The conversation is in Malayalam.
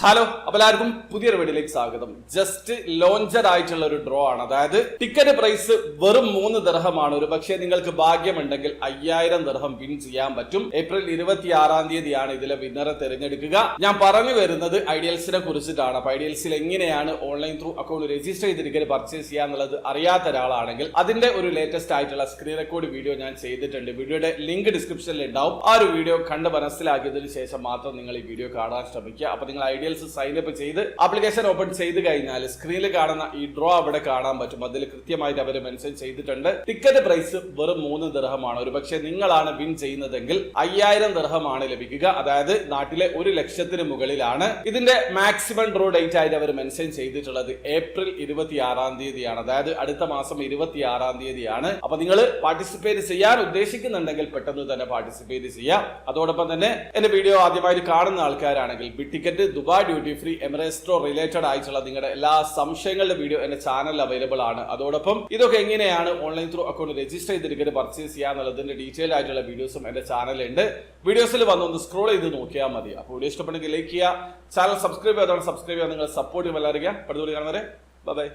ഹലോ, അപ്പോൾ എല്ലാവർക്കും പുതിയൊരു വീഡിയോയിലേക്ക് സ്വാഗതം. ജസ്റ്റ് ലോഞ്ചഡ് ആയിട്ടുള്ള ഒരു ഡ്രോ ആണ്. അതായത് ടിക്കറ്റ് പ്രൈസ് വെറും 3 ദിർഹമാണ്. ഒരു പക്ഷേ നിങ്ങൾക്ക് ഭാഗ്യമുണ്ടെങ്കിൽ 5000 ദിർഹം വിൻ ചെയ്യാൻ പറ്റും. ഏപ്രിൽ 26-ാം തീയതിയാണ് ഇതിലെ വിന്നറെ തിരഞ്ഞെടുക്കുക. ഞാൻ പറഞ്ഞു വരുന്നത് ഐഡിയൽസിനെ കുറിച്ചിട്ടാണ്. അപ്പൊ ഐഡിയൽസിൽ എങ്ങനെയാണ് ഓൺലൈൻ ത്രൂ അക്കൗണ്ട് രജിസ്റ്റർ ചെയ്ത് ടിക്കറ്റ് പർച്ചേസ് ചെയ്യാന്നുള്ളത് അറിയാത്ത ഒരാളാണെങ്കിൽ അതിന്റെ ഒരു ലേറ്റസ്റ്റ് ആയിട്ടുള്ള സ്ക്രീൻ റെക്കോർഡ് വീഡിയോ ഞാൻ ചെയ്തിട്ടുണ്ട്. വീഡിയോയുടെ ലിങ്ക് ഡിസ്ക്രിപ്ഷനിൽ ഉണ്ടാവും. ആ ഒരു വീഡിയോ കണ്ട് മനസ്സിലാക്കിയതിനു ശേഷം മാത്രം നിങ്ങൾ ഈ വീഡിയോ കാണാൻ ശ്രമിക്കുക. അപ്പൊ നിങ്ങൾ ഐഡിയൽസ് സൈൻ അപ്പ് ചെയ്ത് ആപ്ലിക്കേഷൻ ഓപ്പൺ ചെയ്ത് കഴിഞ്ഞാൽ സ്ക്രീനിൽ കാണുന്ന ഈ ഡ്രോ അവിടെ കാണാൻ പറ്റും. അതിൽ കൃത്യമായിട്ട് അവർ മെൻഷൻ ചെയ്തിട്ടുണ്ട്. ടിക്കറ്റ് പ്രൈസ് വെറും 3 ദിർഹമാണ്. ഒരു പക്ഷേ നിങ്ങളാണ് വിൻ ചെയ്യുന്നതെങ്കിൽ 5000 ദിർഹമാണ് ലഭിക്കുക. അതായത് നാട്ടിലെ 1 ലക്ഷത്തിന് മുകളിലാണ്. ഇതിന്റെ മാക്സിമം ഡ്രോ ഡേറ്റ് ആയിട്ട് അവർ മെൻഷൻ ചെയ്തിട്ടുള്ളത് ഏപ്രിൽ 26-ാം തീയതിയാണ്. അതായത് അടുത്ത മാസം 26-ാം തീയതിയാണ്. അപ്പൊ നിങ്ങൾ പാർട്ടിസിപ്പേറ്റ് ചെയ്യാൻ ഉദ്ദേശിക്കുന്നുണ്ടെങ്കിൽ പെട്ടെന്ന് തന്നെ പാർട്ടിസിപ്പേറ്റ് ചെയ്യാം. അതോടൊപ്പം തന്നെ എന്റെ വീഡിയോ ആദ്യമായിട്ട് കാണുന്ന ആൾക്കാരാണെങ്കിൽ big ticket, Dubai duty free, Emirates related ആയിട്ടുള്ള നിങ്ങളുടെ എല്ലാ സംശയങ്ങളുടെ വീഡിയോ എന്റെ ചാനലിൽ അവൈലബിൾ ആണ്. അതോടൊപ്പം ഇതൊക്കെ എങ്ങനെയാണ് ഓൺലൈൻ ത്രൂ അക്കൗണ്ട് രജിസ്റ്റർ ചെയ്ത് ടിക്കറ്റ് പർച്ചേസ് ചെയ്യാന്നുള്ളതിന്റെ ഡീറ്റെയിൽ ആയിട്ടുള്ള വീഡിയോസും എന്റെ ചാനലുണ്ട്. വീഡിയോസിൽ വന്നൊന്ന് സ്ക്രോൾ ചെയ്ത് നോക്കിയാൽ മതി. അപ്പോൾ വീഡിയോ ഇഷ്ടപ്പെടുന്നെങ്കിൽ ലൈക്ക് ചെയ്യുക, ചാനൽ സബ്സ്ക്രൈബ് ചെയ്തോണം. സബ്സ്ക്രൈബ് ചെയ്യാൻ നിങ്ങൾ സപ്പോർട്ട് ചെയ്യാൻ എല്ലാവരും. അടുത്ത വീഡിയോ കാണുന്നവരെ ബൈ.